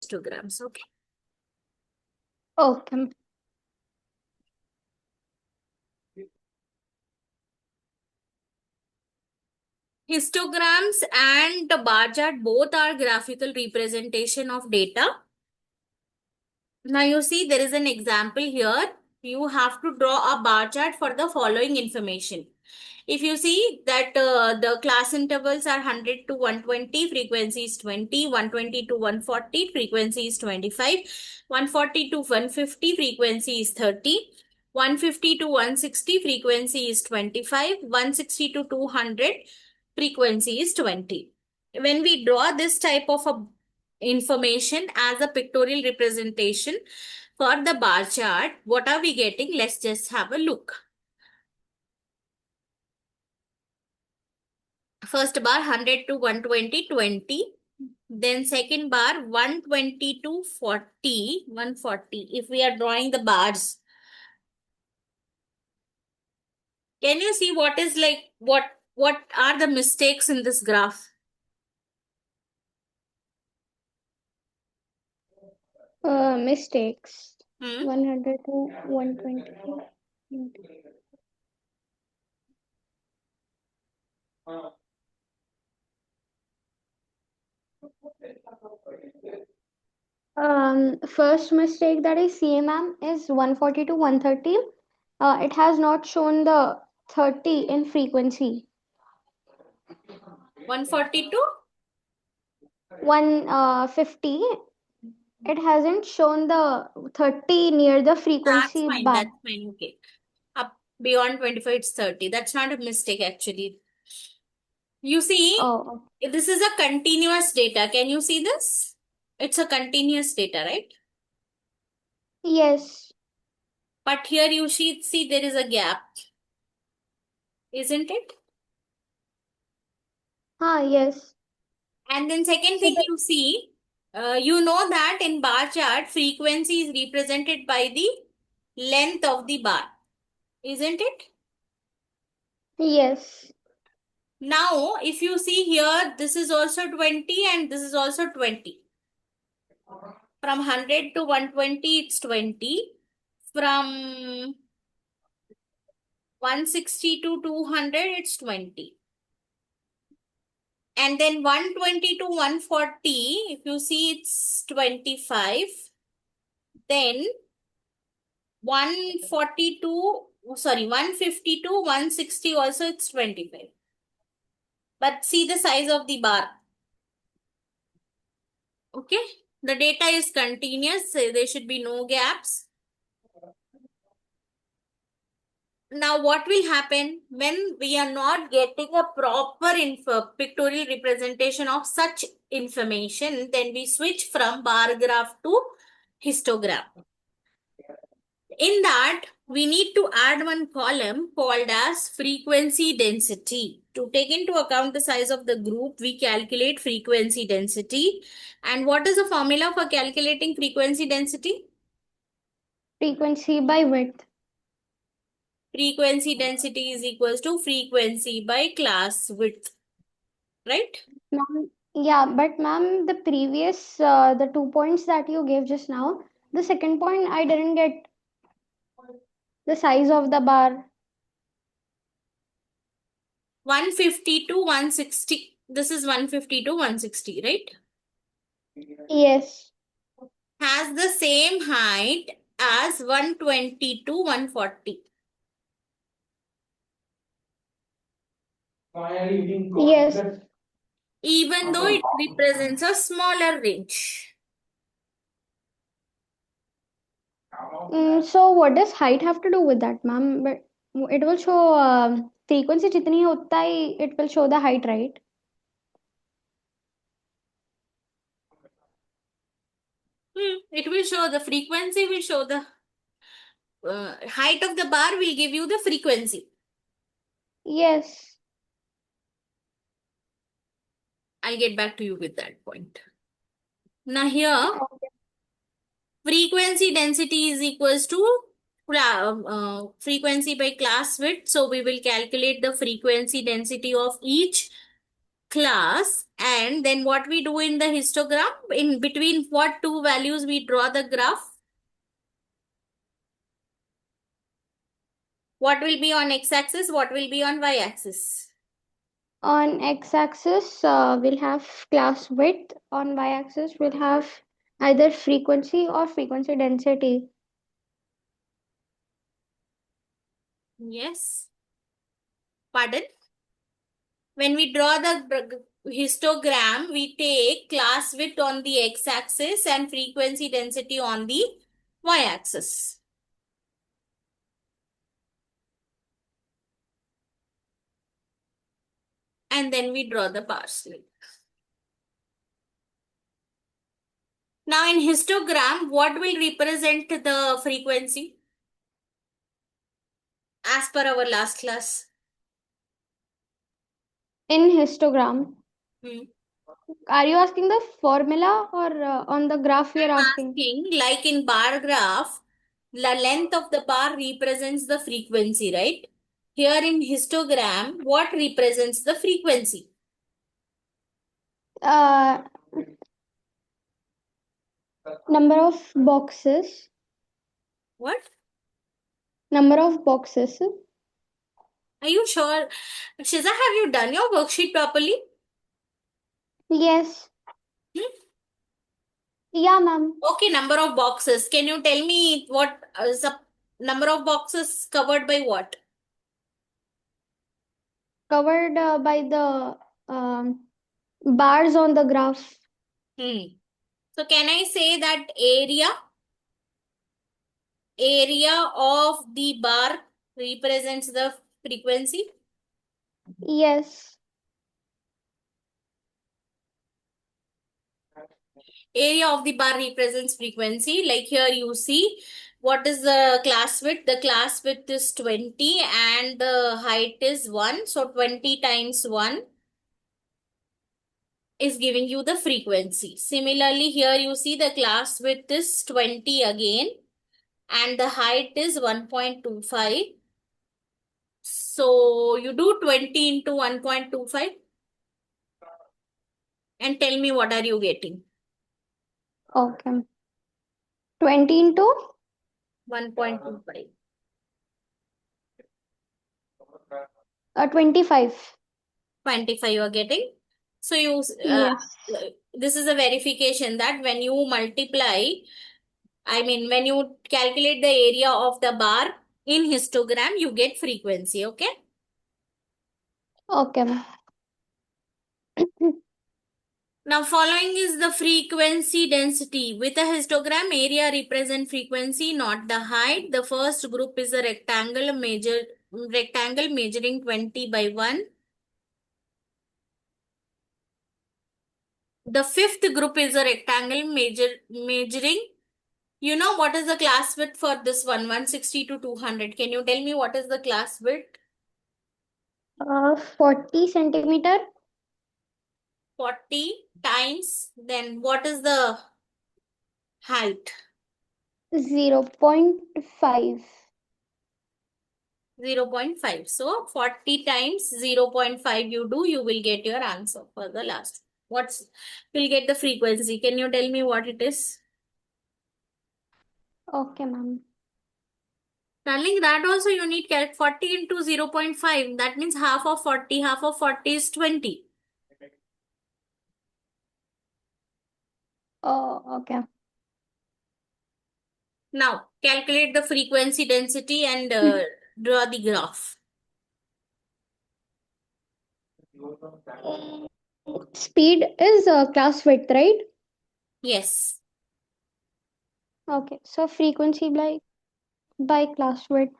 histograms. Okay. Okay. Histograms and the bar chart both are graphical representation of data. Now you see there is an example here. You have to draw a bar chart for the following information. If you see that the class intervals are 100 to 120, frequency is 20, 120 to 140, frequency is 25, 140 to 150, frequency is 30, 150 to 160, frequency is 25, 160 to 200, frequency is 20. When we draw this type of a information as a pictorial representation for the bar chart, what are we getting? Let's just have a look. First bar 100 to 120, 20. Then second bar 120 to 40, 140. If we are drawing the bars, can you see what is like, what are the mistakes in this graph? Mistakes. Hmm? 100 to 120. First mistake that I see, ma'am, is 140 to 130. It has not shown the 30 in frequency. 142? 150. It hasn't shown the 30 near the That's frequency fine. bar. That's fine. Okay. Up beyond 25, it's 30. That's not a mistake actually. You see, Oh, this is a continuous data. Can you see this? It's a continuous data, right? yes. But here you see there is a gap, isn't it? Yes. And then second So thing you see, you know that in bar chart, frequency is represented by the length of the bar, isn't it? yes. Now, if you see here, this is also 20 and this is also 20. From 100 to 120, it's 20. From 160 to 200, it's 20. And then 120 to 140, if you see, it's 25. Then 142, sorry, 150 to 160 also, it's 25. But see the size of the bar. Okay. The data is continuous. So there should be no gaps. Now, what will happen when we are not getting a proper pictorial representation of such information? Then we switch from bar graph to histogram. In that, we need to add one column called as frequency density. To take into account the size of the group, we calculate frequency density. And what is the formula for calculating frequency density? Frequency by width. Frequency density is equals to frequency by class width, right? Ma'am, yeah, but ma'am, the previous, the 2 points that you gave just now, the second point, I didn't get the size of the bar. 150 to 160. This is 150 to 160, right? Yes. Has the same height as 120 to 140. Yes. Even though it represents a smaller range. So what does height have to do with that, ma'am? But it will show frequency jitni hota hai, it will show the height, right? It will show the frequency, will show the height of the bar will give you the frequency. Yes. I'll get back to you with that point. Now here, frequency density is equals to frequency by class width. So we will calculate the frequency density of each class, and then what we do in the histogram, in between what two values we draw the graph? What will be on x-axis? What will be on y-axis? On x-axis, we'll have class width. On y-axis, we'll have either frequency or frequency density. Yes. Pardon? When we draw the histogram, we take class width on the x-axis and frequency density on the y-axis. And then we draw the parsley. Now in histogram, what will represent the frequency as per our last class? In histogram, Hmm. are you asking the formula or on the graph you're I'm asking? asking, like in bar graph, the length of the bar represents the frequency, right? Here in histogram, what represents the frequency? Uh, Number of boxes. What? Number of boxes. Are you sure? Shiza, have you done your worksheet properly? Yes. Hmm? Yeah, ma'am. Okay, number of boxes. Can you tell me what number of boxes covered by what? Covered by the um, bars on the graph. Hmm. So can I say that area of the bar represents the frequency? Yes. Area of the bar represents frequency. Like here you see what is the class width? The class width is 20 and the height is 1. So 20 times 1 is giving you the frequency. Similarly, here you see the class width is 20 again and the height is 1.25. So you do 20 into 1.25 and tell me what are you getting? Okay. 20 into 1.25. 25. 25 you are getting. So Yes. this is a verification that when you multiply, I mean, when you calculate the area of the bar in histogram, you get frequency. Okay. Okay, ma'am. Now, following is the frequency density. With a histogram, area represent frequency, not the height. The first group is a rectangle measuring 20 by 1. The fifth group is a rectangle measuring. You know what is the class width for this one? 160 to 200. Can you tell me what is the class width? 40 centimeter. 40 times. Then what is the height? 0.5. 0.5. So 40 times 0.5 you do, you will get your answer for the last. What's will get the frequency? Can you tell me what it is? Okay, ma'am. Darling, that also you need 40 into 0.5. That means half of 40. Half of 40 is 20. Oh, okay. Now, calculate the frequency density and draw the graph. Speed is class width, right? Yes. Okay. So frequency by class width.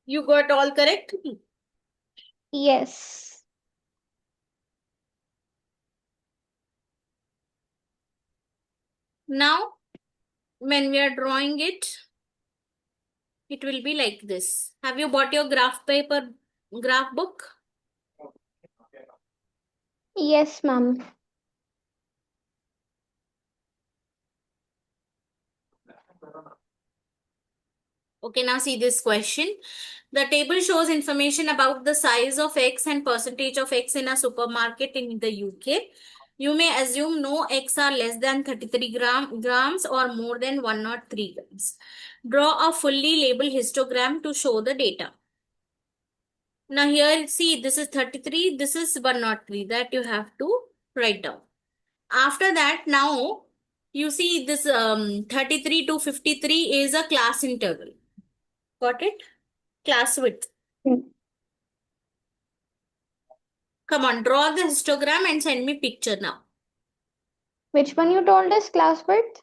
You got all correct? Yes. Now, when we are drawing it, it will be like this. Have you bought your graph paper, graph book? Yes, ma'am. Okay, now see this question. The table shows information about the size of X and percentage of X in a supermarket in the UK. You may assume no X are less than 33 grams or more than 103 grams. Draw a fully labeled histogram to show the data. Now here, see, this is 33, this is 103 that you have to write down. After that, now you see this 33 to 53 is a class interval. Got it? Class width. Hmm. Come on, draw the histogram and send me picture now. Which one you told us, class width?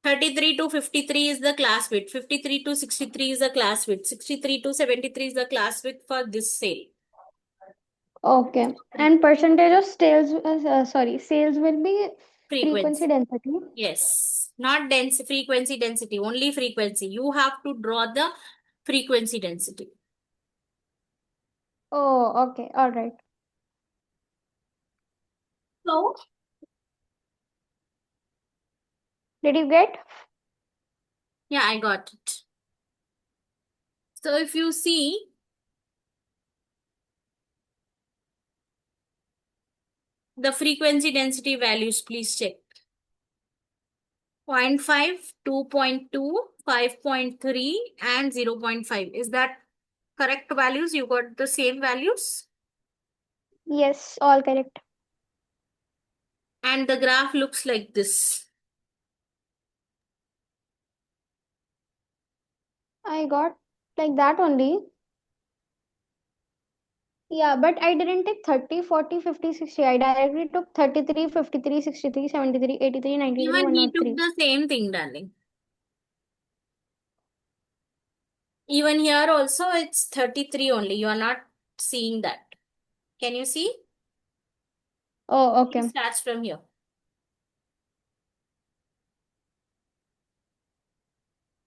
33 to 53 is the class width. 53 to 63 is the class width. 63 to 73 is the class width for this sale. Okay. And percentage of sales, sales will be frequency Frequency. density. Yes. Not frequency density, only frequency. You have to draw the frequency density. Oh, okay. All right. So, Did you get? yeah, I got it. So if you see the frequency density values, please check. 0.5, 2.2, 5.3, and 0.5. Is that correct values? You got the same values? Yes, all correct. And the graph looks like this. I got like that only. Yeah, but I didn't take 30, 40, 50, 60. I directly took 33, 53, 63, 73, 83, 93, Even he took 103. the same thing, darling. Even here also it's 33 only. You are not seeing that. Can you see? Oh, It okay. starts from here.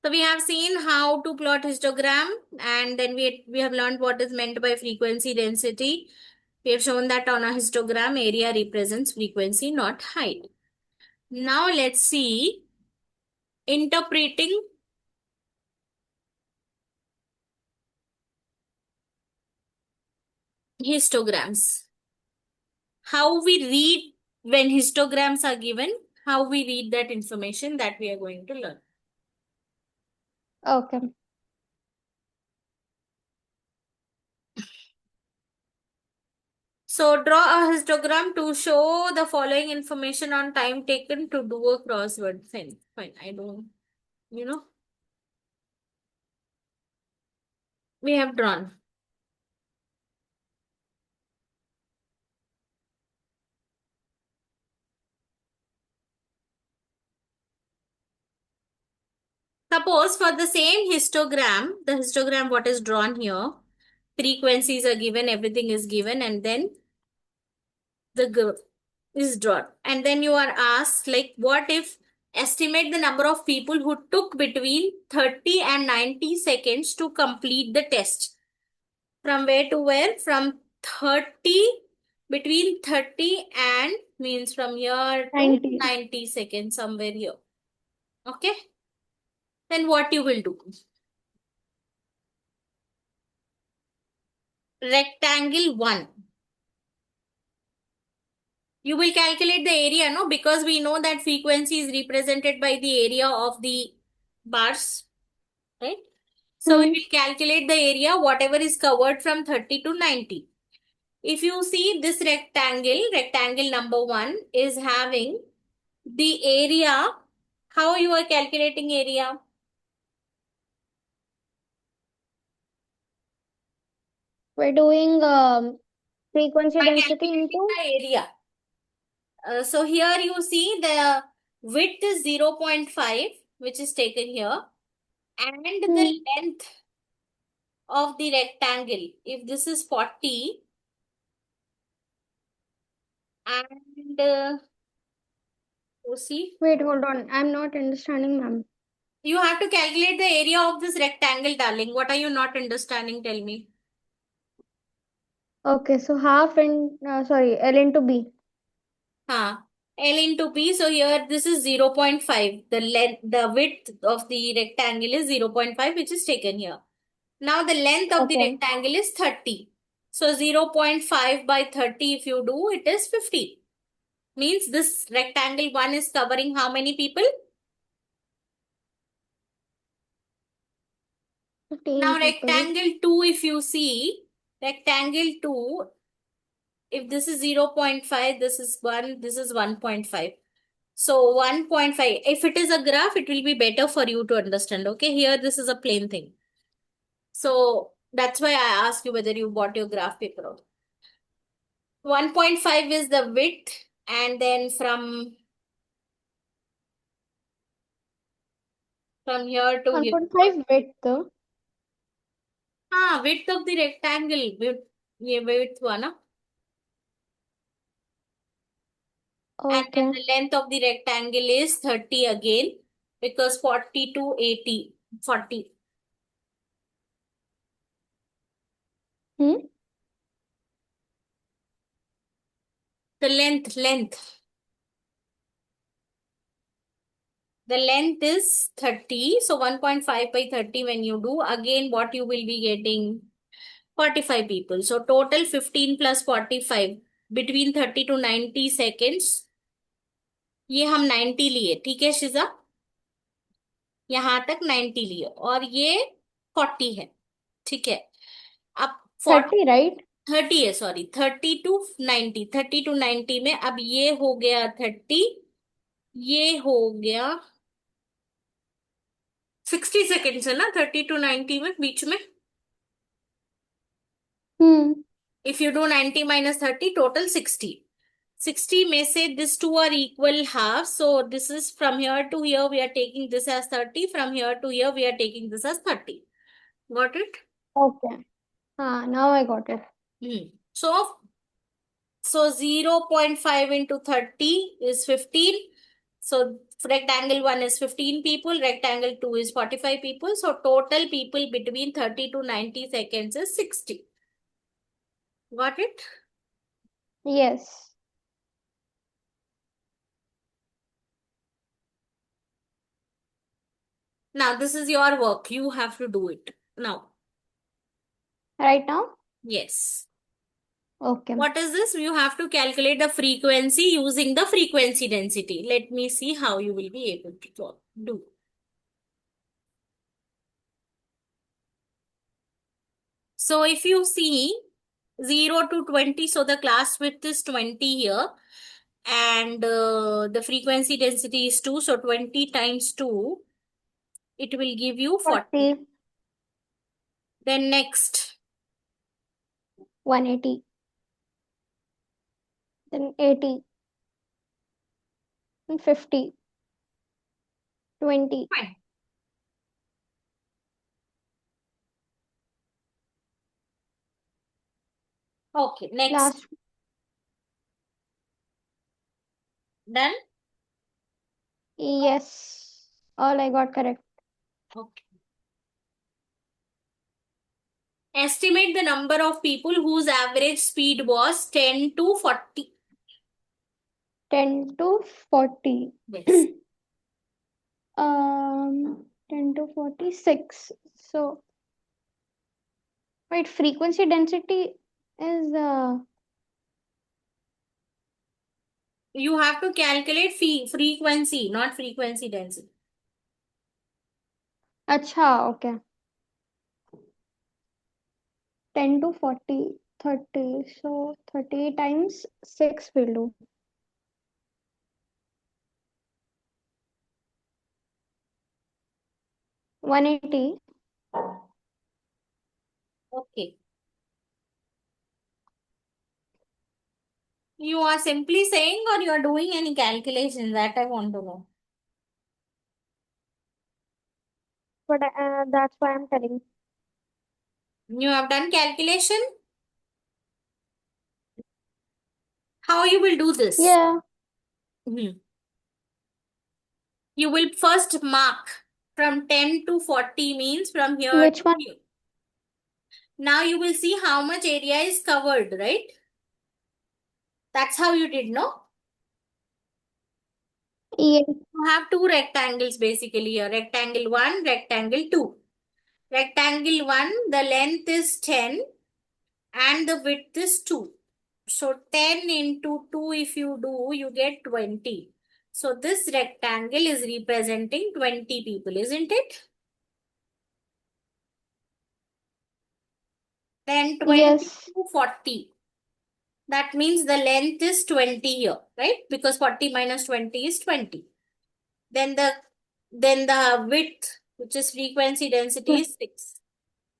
So we have seen how to plot histogram, and then we have learned what is meant by frequency density. We have shown that on a histogram, area represents frequency, not height. Now let's see interpreting histograms. How we read when histograms are given, how we read that information, that we are going to learn. Okay. So draw a histogram to show the following information on time taken to do a crossword. Fine, fine. I don't, you know, we have drawn. Suppose for the same histogram, the histogram what is drawn here, frequencies are given, everything is given, and then the is drawn. And then you are asked, like, what if estimate the number of people who took between 30 and 90 seconds to complete the test? From where to where? From 30, between 30 and means from here to 90. 90 seconds, somewhere here. Okay? Then what you will do? Rectangle 1. You will calculate the area, no? Because we know that frequency is represented by the area of the bars, right? So we Hmm. will calculate the area, whatever is covered from 30 to 90. If you see this rectangle, rectangle number 1 is having the area. How you are calculating area? We're doing frequency By density calculating into the area. So here you see the width is 0.5, which is taken here, and the hmm. length of the rectangle. If this is 40 and you see, Wait, hold on. I'm not understanding, ma'am. you have to calculate the area of this rectangle, darling. What are you not understanding? Tell me. Okay, so half in L into B. Huh. L into P. So here this is 0.5. The length, the width of the rectangle is 0.5, which is taken here. Now the length of the Okay. rectangle is 30. So 0.5 by 30, if you do, it is 50. Means this rectangle 1 is covering how many people? 15 Now people. rectangle 2, if you see, rectangle 2, if this is 0.5, this is 1, this is 1.5. So 1.5, if it is a graph, it will be better for you to understand. Okay, here this is a plain thing. So that's why I asked you whether you bought your graph paper or 1.5 is the width, and then from here to here. 1.5 width. Width of the rectangle, width, ये width हुआ ना? And then Okay. the length of the rectangle is 30 again, because 40 to 80, 40. Hmm? The length. The length is 30. So 1.5 by 30 when you do, again what you will be getting? 45 people. So total 15 plus 45, between 30 to 90 seconds. ये हम 90 लिए, ठीक है शिजा? यहाँ तक 90 लिए और ये 40 है, ठीक है? अब 30, right? 30 है, सॉरी, 30 टू 90, 30 टू 90 में अब ये हो गया 30, ये हो गया 60 सेकेंड्स है ना 30 टू 90 में बीच में. Hmm. If you do 90 minus 30, total 60. 60 may say these two are equal halves. So this is from here to here, we are taking this as 30. From here to here, we are taking this as 30. Got it? Okay. Now I got it. So 0.5 into 30 is 15. So rectangle 1 is 15 people, rectangle 2 is 45 people. So total people between 30 to 90 seconds is 60. Got it? Yes. Now this is your work. You have to do it. Now, Right now? yes. Okay. What is this? You have to calculate the frequency using the frequency density. Let me see how you will be able to do. So if you see 0 to 20, so the class width is 20 here, and the frequency density is 2, so 20 times 2, it will give you 40. 40, Then next, 180, then 80, then 50, 20. fine. Okay, next. Last. Done? Yes. All I got correct. Okay. Estimate the number of people whose average speed was 10 to 40. 10 to 40. Yes. 10 to 46. So, wait, frequency density is You have to calculate frequency, not frequency density. acha, okay. 10 to 40, 30. So, 30 times 6 will do. 180. Okay. You are simply saying or you are doing any calculation, that I want to know. But that's why I'm telling. You have done calculation? How you will do this? Yeah. Mhm. You will first mark from 10 to 40 means from here Which to one? here. Now you will see how much area is covered, right? That's how you did, no? Yes. You have two rectangles basically here. Rectangle 1, rectangle 2. Rectangle 1, the length is 10 and the width is 2. So 10 into 2 if you do, you get 20. So this rectangle is representing 20 people, isn't it? Then 20 Yes. to 40. That means the length is 20 here, right? Because 40 minus 20 is 20. Then the width, which is frequency density, is 6.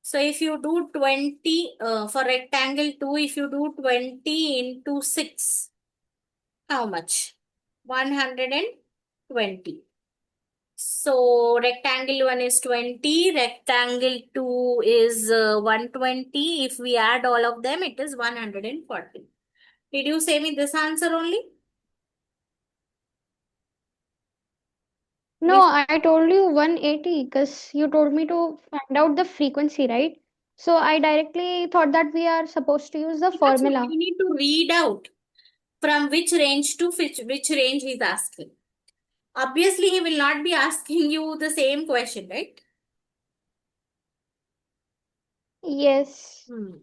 So if you do 20 for rectangle 2, if you do 20 into 6, how much? 120. So rectangle 1 is 20, rectangle 2 is 120. If we add all of them, it is 140. Did you say me this answer only? No, Which, I told you 180 because you told me to find out the frequency, right? So I directly thought that we are supposed to use the yeah, so formula. you need to read out from which range to which range he's asking. Obviously, he will not be asking you the same question, right? Yes. Hmm.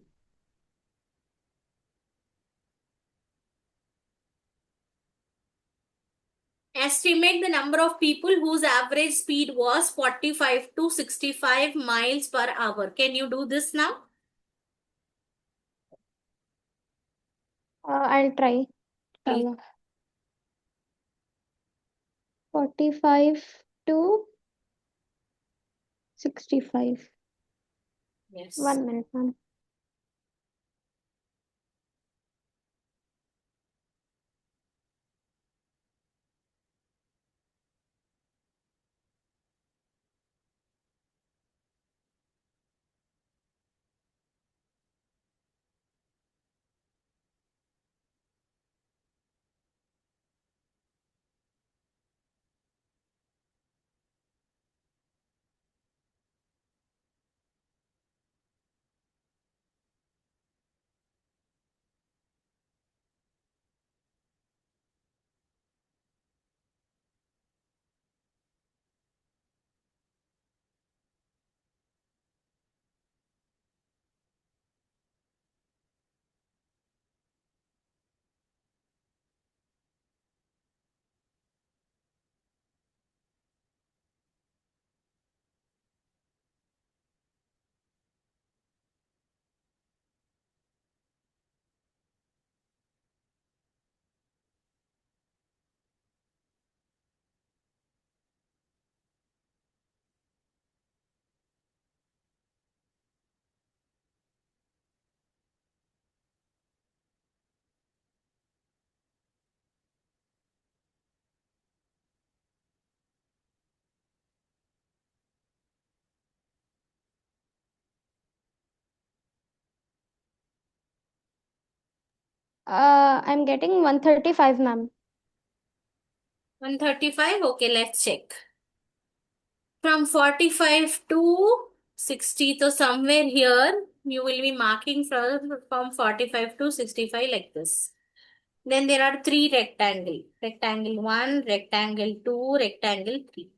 Estimate the number of people whose average speed was 45 to 65 miles per hour. Can you do this now? I'll try. Please. Chalo. 45 to 65. Yes. 1 minute, ma'am. I'm getting 135, ma'am. 135. Okay, let's check. From 45 to 60. So somewhere here, you will be marking from 45 to 65 like this. Then there are three rectangle. Rectangle 1, rectangle 2, rectangle 3.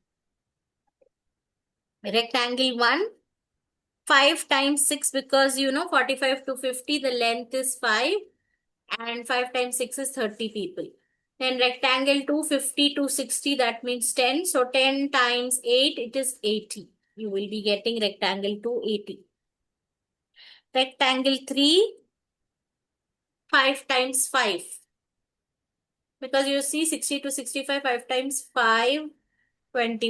Rectangle 1, 5 times 6 because 45 to 50 the length is 5 and 5 times 6 is 30 people. Then rectangle 2, 50 to 60 that means 10. So 10 times 8 it is 80. You will be getting rectangle 2 80. Rectangle 3, 5 times 5 because you see 60 to 65 5 times 5 20.